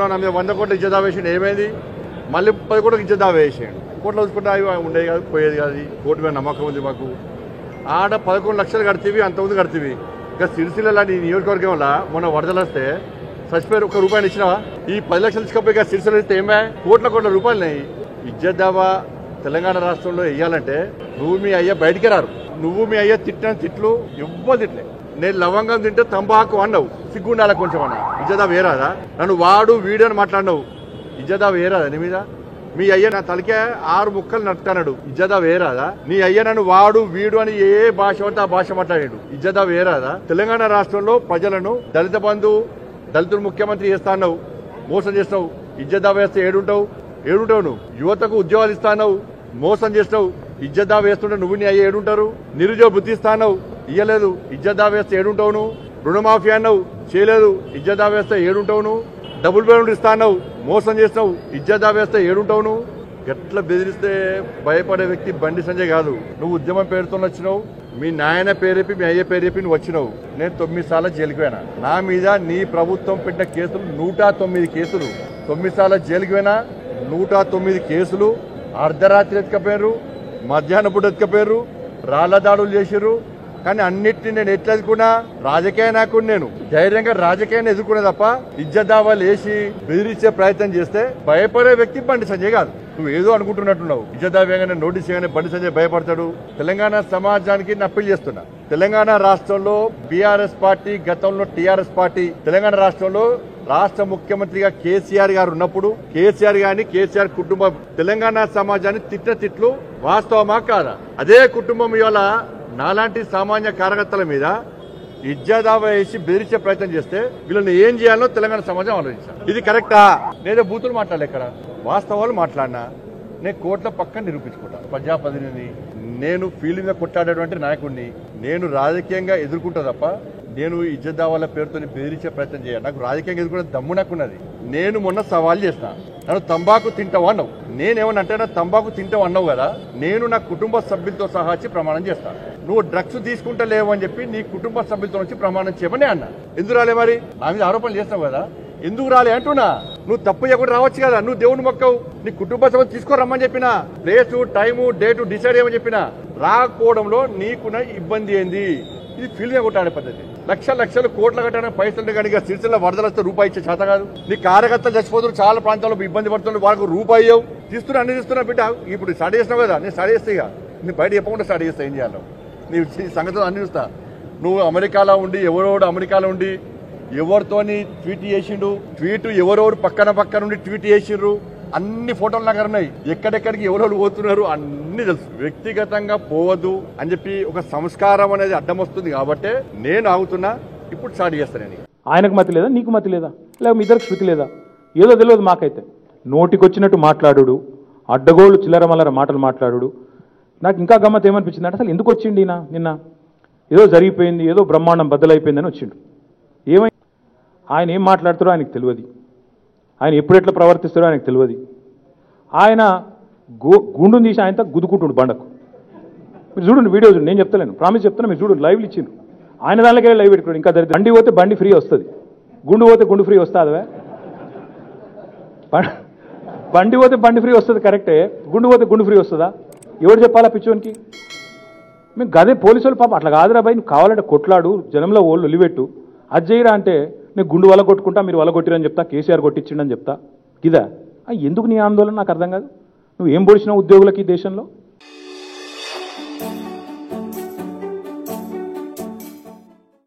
ప్రభుత్వంలో నా మీద 100 కోట్ల ఇచ్చేదా వేసిండు, ఏమైంది? మళ్ళీ 10 కోట్లకు ఇచ్చేదా వేసాడు. కోట్లు చూసుకుంటే అవి ఉండేది కాదు, పోయేది కాదు. కోర్టు మీద నమ్మకం ఉంది మాకు. ఆడ 11 లక్షలు కడితేవి, అంతకుముందు కడితేవి. ఇక సిరిసిల్ల లాంటి నియోజకవర్గం వల్ల మొన్న వరదలు వస్తే చచ్చిపోయారు, 1 రూపాయలు ఇచ్చినావా? ఈ 10 లక్షలు ఇచ్చుకోపోయి ఇక సిరిసిల్ల ఇస్తే ఏమే? కోట్ల రూపాయలున్నాయి. ఇజ్జత్ తెలంగాణ రాష్ట్రంలో వేయాలంటే నువ్వు మీ అయ్య బయటికి రారు. నువ్వు మీ అయ్య తిట్టిన తిట్లు ఎవ్వరు తిట్లే. నేను లవంగం తింటే తంబాకు అన్నావు, సిగ్గుండాల కొంచెం అన్నా. ఇజ్జత వేరాదా? నన్ను వాడు వీడు అని మాట్లాడినావు, ఇజ్జత వేరాదా నీ మీద? మీ అయ్య నా తలకే 6 ముక్కలు నట్టున్నాడు, ఇజ్జత వేరాదా? నీ అయ్య నన్ను వాడు వీడు అని ఏ భాష అంటే ఆ భాష మాట్లాడాడు, ఇజ్జత వేరాదా? తెలంగాణ రాష్ట్రంలో ప్రజలను దళిత బంధు, దళితులు ముఖ్యమంత్రి చేస్తాన్నావు, మోసం చేస్తావు. ఇజ్జత వేస్తే ఏడుంటావు నువ్వు? యువతకు ఉద్యోగాలు ఇస్తావు, మోసం చేస్తావు. ఇజ్జత్ వేస్తుంటే నువ్వు నీ అయ్యి ఏడుంటారు? నిరుద్యోగ వృత్తి ఇస్తావు, ఇయ్యలేదు. ఇజ్జత్ వేస్తే ఏడుంటావు నువ్వు? రుణమాఫీ అన్నావు, చేయలేదు. ఇజ్జత్ వేస్తే ఏడుంటావు నువ్వు? డబుల్ బెడ్రూమ్ ఇస్తావు, మోసం చేస్తావు. ఇజ్జత్ వేస్తే ఏడుంటావు నువ్వు? ఎట్లా బెదిరిస్తే భయపడే వ్యక్తి బండి సంజయ్ కాదు. నువ్వు ఉద్యమం పేరుతో వచ్చినావు, మీ నాయన పేరేపి మీ అయ్య పేరేపి నువ్వు వచ్చినావు. నేను 9 సార్లు జైలుకి పోయినా. నా మీద నీ ప్రభుత్వం పెట్టిన కేసులు 109 కేసులు. 9 సార్లు జైలుకి పోయినా, 109 కేసులు. అర్ధరాత్రి ఎత్తుకపోయారు, మధ్యాహ్నం పూట ఎత్తుకపోయారు, రాళ్ల దాడులు చేశారు. కానీ అన్నిటిని నేను ఎట్లా ఎదుర్కొన్నా? రాజకీయ నాయకుడు నేను, ధైర్యంగా రాజకీయాన్ని ఎదుర్కొనే తప్ప ఇజ్జదావాలు వేసి బెదిరించే ప్రయత్నం చేస్తే భయపడే వ్యక్తి బండి సంజయ్ కాదు. నువ్వు ఏదో అనుకుంటున్నట్టున్నావు. ఇజ్జదావేగానే నోటీస్ చేయగానే బండి సంజయ్ భయపడతాడు. తెలంగాణ సమాజానికి నేను అప్పీల్ చేస్తున్నా. తెలంగాణ రాష్ట్రంలో బీఆర్ఎస్ పార్టీ, గతంలో టీఆర్ఎస్ పార్టీ, తెలంగాణ రాష్ట్రంలో రాష్ట్ర ముఖ్యమంత్రిగా కేసీఆర్ గారు ఉన్నప్పుడు కేసీఆర్ గాని, కేసీఆర్ కుటుంబం తెలంగాణ సమాజాన్ని తిట్లు వాస్తవమా కాదా? అదే కుటుంబం ఇవాళ నాలాంటి సామాన్య కార్యకర్తల మీద ఇజ్జదావా వేసి బెదిరించే ప్రయత్నం చేస్తే వీళ్ళని ఏం చేయాలో తెలంగాణ సమాజం ఆలోచించాలి. ఇది కరెక్టా? నేనే బూతులు మాట్లాడలే, ఇక్కడ వాస్తవాలు మాట్లాడినా. నేను కోట్ల పక్కన నిరూపించుకుంటా. ప్రజాప్రతినిధిని నేను ఫీల్డ్ మీద కొట్టాడేటువంటి నాయకుడిని. నేను రాజకీయంగా ఎదుర్కొంటా తప్ప నేను ఇజ్జదావాల పేరుతో బెదిరించే ప్రయత్నం చేయాలి. నాకు రాజకీయంగా ఎదుర్కొనే దమ్ము నాకున్నది. నేను మొన్న సవాల్ చేసిన, నన్ను తంబాకు తింటావు అన్నావు. నేనేమన్నంటే నా తంబాకు తింటావు అన్నావు కదా, నేను నా కుటుంబ సభ్యులతో సహా వచ్చి ప్రమాణం చేస్తాను. నువ్వు డ్రగ్స్ తీసుకుంటా లేవు అని చెప్పి నీ కుటుంబ సభ్యులతో వచ్చి ప్రమాణం చేయమని అన్నా. ఎందుకు రాలే? మరి నా మీద ఆరోపణలు చేస్తావు కదా, ఎందుకు రాలే అంటున్నా. నువ్వు తప్పు చేయకుండా రావచ్చు కదా. నువ్వు దేవుని మొక్కవు, నీ కుటుంబ సభ్యులు తీసుకోరమ్మని చెప్పినా, ప్లేసు, టైము, డేటు డిసైడ్ చేయమని చెప్పినా. రాకపోవడంలో నీకున్న ఇబ్బంది ఏంది? ఇది ఫీల్డ్ గా కొట్టాడే పద్ధతి. లక్షలు కోట్ల కట్టడానికి పైసలు కానీ సిరిసిల్ల వరదలు వస్తే రూపాయి ఇచ్చే చేత కాదు. నీ కార్యకర్తలు చచ్చిపోతున్నారు, చాలా ప్రాంతాల్లో ఇబ్బంది పడుతున్నారు, వాళ్ళకు రూపాయి ఇవ్వవు. తీస్తున్నా, అన్ని తీస్తున్నా బిడ్డ. ఇప్పుడు స్టార్ట్ చేసినావు కదా, నేను స్టార్ట్ చేస్తే ఇక నీ బయట చెప్పకుండా స్టార్ట్ చేస్తా. ఏం చేయాలో నీ సంగతులు అన్ని చూస్తా. నువ్వు అమెరికాలో ఉండి ఎవరోడు అమెరికాలో ఉండి ఎవరితోని ట్వీట్ చేసిండు, ట్వీట్ ఎవరెవరు పక్కన ఉండి ట్వీట్ చేసిండ్రు, అన్ని ఫోటోలు నాకు ఉన్నాయి. ఎక్కడెక్కడికి ఎవరెవరు పోతున్నారు అన్ని తెలుసు. వ్యక్తిగతంగా పోవద్దు అని చెప్పి ఒక సంస్కారం అనేది అడ్డం వస్తుంది కాబట్టి నేను ఆగుతున్నా. ఇప్పుడు స్టార్ట్ చేస్తాను. నేను ఆయనకు మతి లేదా, నీకు మతి లేదా, లేక మీ ఇద్దరికి శృతి లేదా, ఏదో తెలియదు మాకైతే. నోటికొచ్చినట్టు మాట్లాడు, అడ్డగోళ్ళు చిల్లర మల్లర మాటలు మాట్లాడు. నాకు ఇంకా గమ్మత్ ఏమనిపించింది అంటే, అసలు ఎందుకు వచ్చిండి నిన్న ఏదో జరిగిపోయింది, ఏదో బ్రహ్మాండం బద్దలైపోయిందని వచ్చిండు. ఏమైంది? ఆయన ఏం మాట్లాడుతారో ఆయనకు తెలియదు, ఆయన ఎప్పుడెట్లా ప్రవర్తిస్తారో ఆయనకు తెలియదు. ఆయన గుండుని తీసి ఆయనతో గుద్దుకుంటుండు బండకు. మీరు చూడండి, వీడియో చూడండి, నేను చెప్తలేను, ప్రామిస్ చెప్తున్నా. మీరు చూడండి, లైవ్లు ఇచ్చిండ్రు. ఆయన దానికే లైవ్ పెట్టుకోండి. ఇంకా బండి పోతే బండి ఫ్రీ వస్తుంది, గుండు పోతే గుండు ఫ్రీ వస్తుందివే. బండి పోతే బండి ఫ్రీ వస్తుంది కరెక్టే, గుండు పోతే గుండు ఫ్రీ వస్తుందా? ఎవరు చెప్పాలా పిచ్చోనికి? మేము గదే పోలీసు వాళ్ళు పాప అట్లా కాదురా బాయ్, నువ్వు కావాలంటే కొట్లాడు, జనంలో ఓళ్ళు ఒలివెట్టు, అది చేయరా అంటే నేను గుండు వల్ల కొట్టుకుంటా, మీరు వల్ల కొట్టిరని చెప్తా, కేసీఆర్ కొట్టించిండని చెప్తా. ఇదా ఎందుకు నీ ఆందోళన? నాకు అర్థం కాదు. నువ్వు ఏం పొడిచినావు ఉద్యోగులకి ఈ దేశంలో?